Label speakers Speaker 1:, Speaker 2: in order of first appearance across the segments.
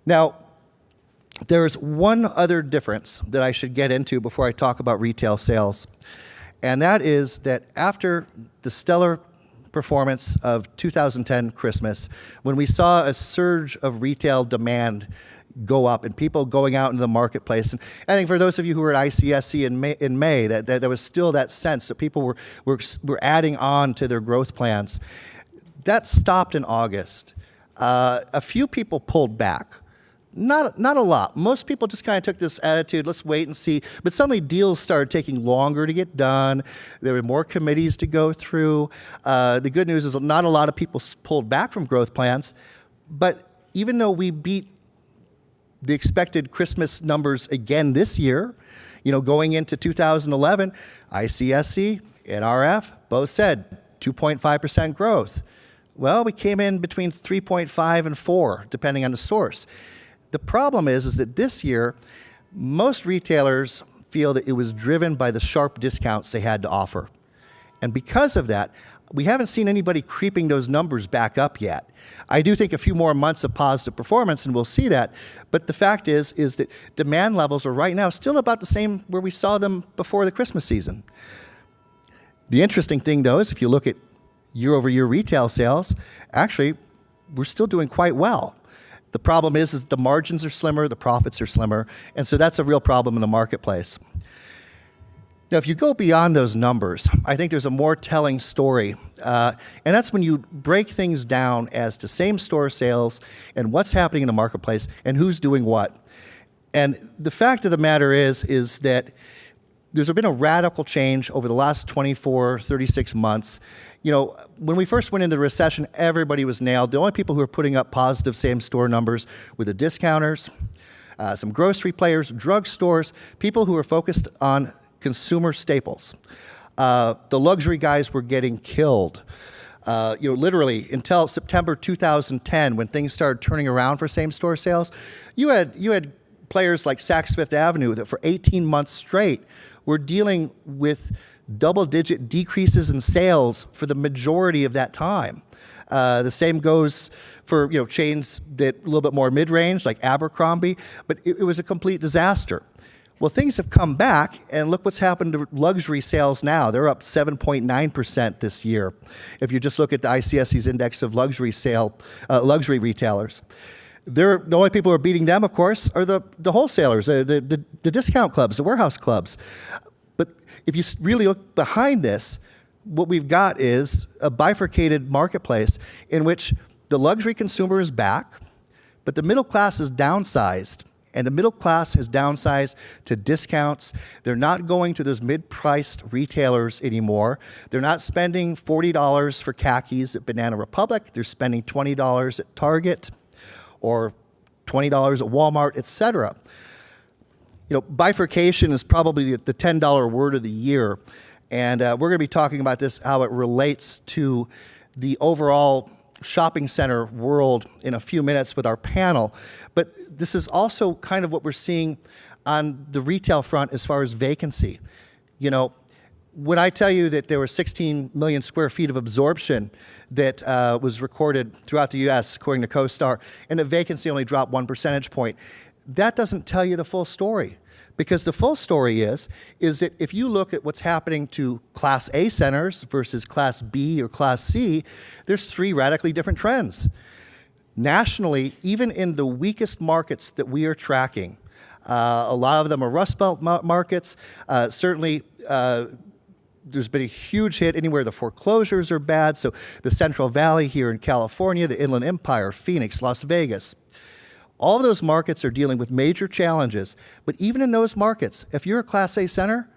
Speaker 1: Now, there's one other difference that I should get into before I talk about retail sales, and that is that after the stellar performance of 2010 Christmas, when we saw a surge of retail demand go up and people going out into the marketplace, and I think for those of you who were at ICSC in May, that there was still that sense that people were adding on to their growth plans. That stopped in August. A few people pulled back. Not a lot. Most people just kind of took this attitude, let's wait and see. But suddenly deals started taking longer to get done. There were more committees to go through. The good news is not a lot of people pulled back from growth plans. But even though we beat the expected Christmas numbers again this year, going into 2011, ICSC, NRF, both said 2.5% growth. Well, we came in between 3.5 and 4, depending on the source. The problem is that this year, most retailers feel that it was driven by the sharp discounts they had to offer. And because of that, we haven't seen anybody creeping those numbers back up yet. I do think a few more months of positive performance and we'll see that. But the fact is that demand levels are right now still about the same where we saw them before the Christmas season. The interesting thing though is if you look at year-over-year retail sales, actually, we're still doing quite well. The problem is that the margins are slimmer, the profits are slimmer, and so that's a real problem in the marketplace. Now, if you go beyond those numbers, I think there's a more telling story, and that's when you break things down as to same-store sales and what's happening in the marketplace and who's doing what. And the fact of the matter is that there's been a radical change over the last 24, 36 months. When we first went into the recession, everybody was nailed. The only people who were putting up positive same-store numbers were the discounters, some grocery players, drugstores, people who were focused on consumer staples. The luxury guys were getting killed. Literally until September 2010, when things started turning around for same-store sales, you had players like Saks Fifth Avenue that for 18 months straight were dealing with double-digit decreases in sales for the majority of that time. The same goes for chains that a little bit more mid-range, like Abercrombie, but it was a complete disaster. Well, things have come back, and look what's happened to luxury sales now. They're up 7.9% this year. If you just look at the ICSC's index of luxury retailers. The only people who are beating them, of course, are the wholesalers, the discount clubs, the warehouse clubs. But if you really look behind this, what we've got is a bifurcated marketplace in which the luxury consumer is back, but the middle class is downsized. And the middle class is downsized to discounts. They're not going to those mid-priced retailers anymore. They're not spending $40 for khakis at Banana Republic. They're spending $20 at Target or $20 at Walmart, et cetera. Bifurcation is probably the $10 word of the year. And we're going to be talking about this, how it relates to the overall shopping center world in a few minutes with our panel. But this is also kind of what we're seeing on the retail front as far as vacancy. When I tell you that there were 16 million square feet of absorption that was recorded throughout the U.S., according to CoStar, and the vacancy only dropped 1 percentage point, that doesn't tell you the full story. Because the full story is that if you look at what's happening to Class A centers versus Class B or Class C, there's 3 radically different trends. Nationally, even in the weakest markets that we are tracking, a lot of them are Rust Belt markets. Certainly, there's been a huge hit anywhere the foreclosures are bad. So the Central Valley here in California, the Inland Empire, Phoenix, Las Vegas. All of those markets are dealing with major challenges. But even in those markets, if you're a Class A center,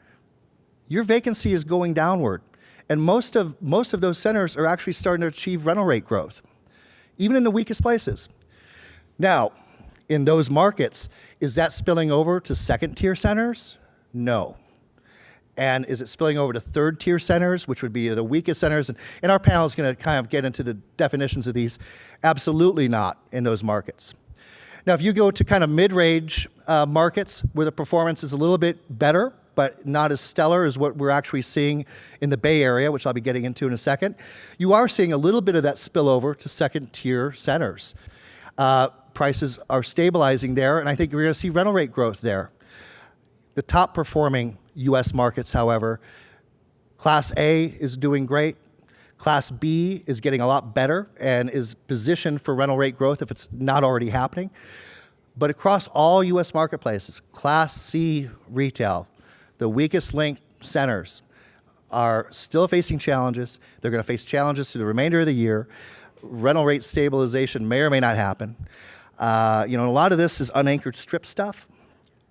Speaker 1: your vacancy is going downward. And most of those centers are actually starting to achieve rental rate growth, even in the weakest places. Now, in those markets, is that spilling over to second-tier centers? No. And is it spilling over to third-tier centers, which would be the weakest centers? And our panel is going to kind of get into the definitions of these. Absolutely not in those markets. Now, if you go to kind of mid-range markets where the performance is a little bit better, but not as stellar as what we're actually seeing in the Bay Area, which I'll be getting into in a second, you are seeing a little bit of that spillover to second-tier centers. prices are stabilizing there, and I think we're going to see rental rate growth there. The top performing U.S. markets, however, Class A is doing great. Class B is getting a lot better and is positioned for rental rate growth if it's not already happening. But across all U.S. marketplaces, Class C retail, the weakest link centers, are still facing challenges. They're going to face challenges through the remainder of the year. Rental rate stabilization may or may not happen. A lot of this is unanchored strip stuff.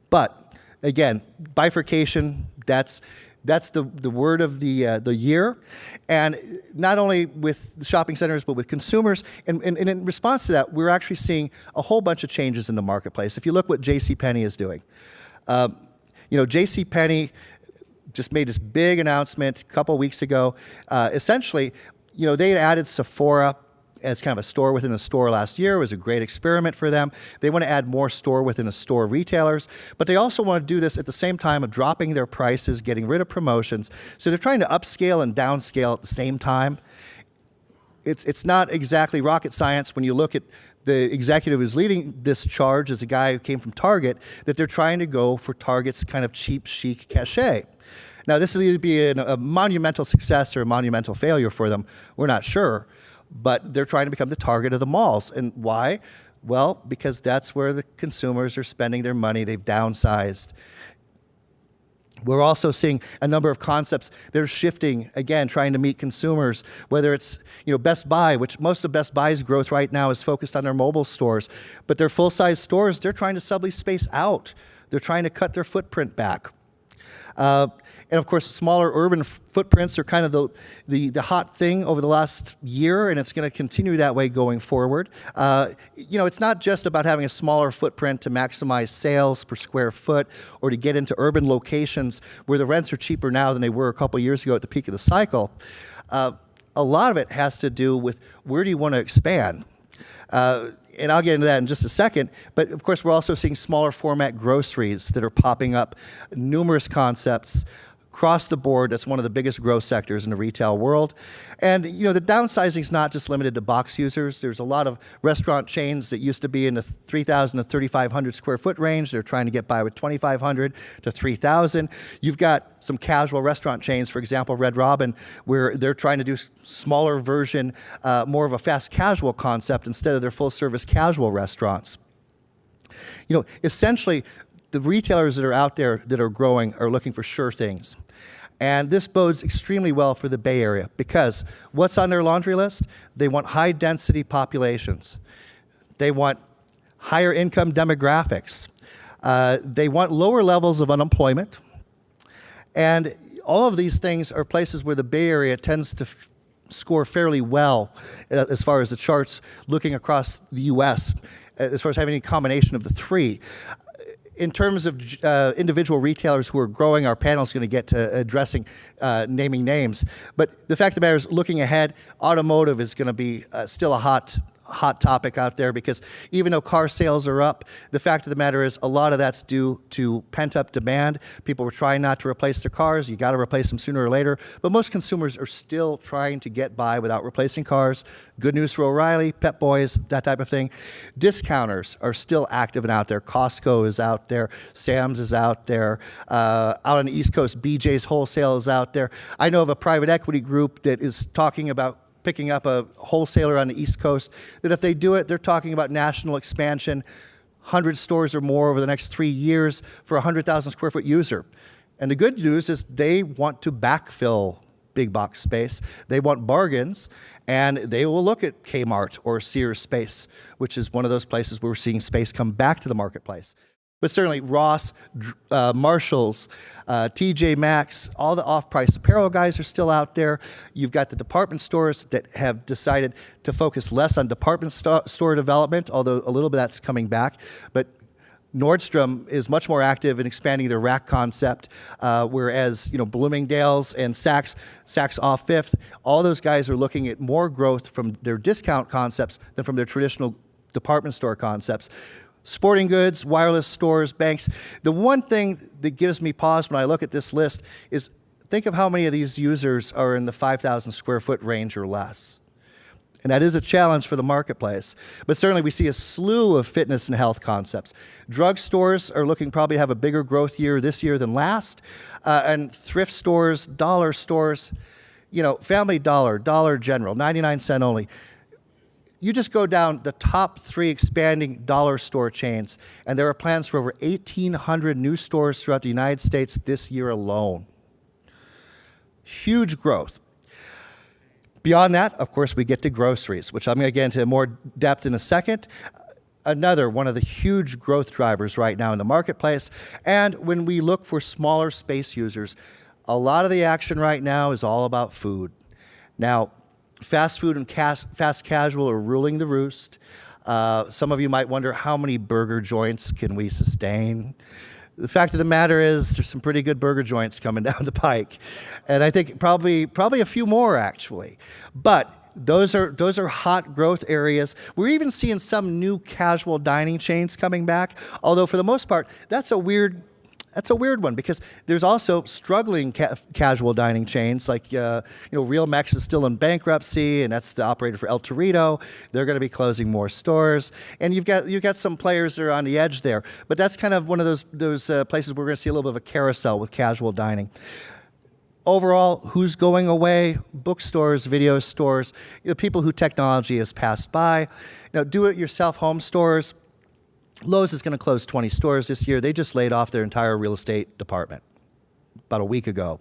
Speaker 1: But again, bifurcation, that's the word of the year. And not only with the shopping centers, but with consumers. And in response to that, we're actually seeing a whole bunch of changes in the marketplace. If you look what JCPenney is doing. JCPenney just made this big announcement a couple weeks ago. Essentially, they had added Sephora as kind of a store within a store last year. It was a great experiment for them. They want to add more store within a store retailers, but they also want to do this at the same time of dropping their prices, getting rid of promotions. So they're trying to upscale and downscale at the same time. It's not exactly rocket science when you look at the executive who's leading this charge as a guy who came from Target, that they're trying to go for Target's kind of cheap, chic cachet. Now, this will either be a monumental success or a monumental failure for them. We're not sure. But they're trying to become the target of the malls. And why? Well, because that's where the consumers are spending their money. They've downsized. We're also seeing a number of concepts that are shifting, again, trying to meet consumers, whether it's Best Buy, which most of Best Buy's growth right now is focused on their mobile stores. But their full-size stores, they're trying to sublease space out. They're trying to cut their footprint back. And of course, smaller urban footprints are kind of the hot thing over the last year, and it's going to continue that way going forward. It's not just about having a smaller footprint to maximize sales per square foot or to get into urban locations where the rents are cheaper now than they were a couple years ago at the peak of the cycle. A lot of it has to do with where do you want to expand? And I'll get into that in just a second. But of course, we're also seeing smaller format groceries that are popping up, numerous concepts across the board. That's one of the biggest growth sectors in the retail world. And the downsizing is not just limited to box users. There's a lot of restaurant chains that used to be in the 3,000 to 3,500 square foot range. They're trying to get by with 2,500 to 3,000. You've got some casual restaurant chains, for example, Red Robin, where they're trying to do smaller version, more of a fast casual concept instead of their full service casual restaurants. Essentially, the retailers that are out there that are growing are looking for sure things. And this bodes extremely well for the Bay Area because what's on their laundry list? They want high density populations. They want higher income demographics. They want lower levels of unemployment. And all of these things are places where the Bay Area tends to score fairly well as far as the charts looking across the U.S., as far as having a combination of the three. In terms of individual retailers who are growing, our panel is going to get to addressing naming names. But the fact of the matter is, looking ahead, automotive is going to be still a hot topic out there because even though car sales are up, the fact of the matter is a lot of that's due to pent-up demand. People were trying not to replace their cars. You got to replace them sooner or later. But most consumers are still trying to get by without replacing cars. Good news for O'Reilly, Pep Boys, that type of thing. Discounters are still active and out there. Costco is out there. Sam's is out there. Out on the East Coast, BJ's Wholesale is out there. I know of a private equity group that is talking about picking up a wholesaler on the East Coast, that if they do it, they're talking about national expansion, 100 stores or more over the next 3 years for a 100,000 square foot user. And the good news is they want to backfill big box space. They want bargains, and they will look at Kmart or Sears space, which is one of those places where we're seeing space come back to the marketplace. But certainly Ross, Marshalls, TJ Maxx, all the off-price apparel guys are still out there. You've got the department stores that have decided to focus less on department store development, although a little bit that's coming back. But Nordstrom is much more active in expanding their rack concept, whereas Bloomingdale's and Saks off Fifth, all those guys are looking at more growth from their discount concepts than from their traditional department store concepts. Sporting goods, wireless stores, banks. The one thing that gives me pause when I look at this list is think of how many of these users are in the 5,000 square foot range or less. And that is a challenge for the marketplace. But certainly we see a slew of fitness and health concepts. Drugstores are looking probably to have a bigger growth year this year than last. And thrift stores, dollar stores, Family Dollar, Dollar General, 99-cent only. You just go down the top 3 expanding dollar store chains, and there are plans for over 1,800 new stores throughout the United States this year alone. Huge growth. Beyond that, of course, we get to groceries, which I'm going to get into more depth in a second. Another one of the huge growth drivers right now in the marketplace. And when we look for smaller space users, a lot of the action right now is all about food. Now, fast food and fast casual are ruling the roost. Some of you might wonder, how many burger joints can we sustain? The fact of the matter is there's some pretty good burger joints coming down the pike. And I think probably a few more, actually. But those are hot growth areas. We're even seeing some new casual dining chains coming back, although for the most part, that's a weird one, because there's also struggling casual dining chains like Real Mex is still in bankruptcy, and that's the operator for El Torito. They're going to be closing more stores, and you've got some players that are on the edge there. But that's kind of one of those places where we're going to see a little bit of a carousel with casual dining. Overall, who's going away? Bookstores, video stores, people who technology has passed by. Do-it-yourself home stores. Lowe's is going to close 20 stores this year. They just laid off their entire real estate department about a week ago.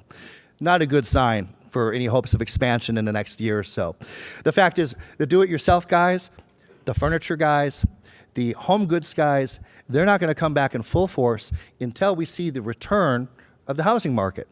Speaker 1: Not a good sign for any hopes of expansion in the next year or so. The fact is, the do-it-yourself guys, the furniture guys, the home goods guys, they're not going to come back in full force until we see the return of the housing market.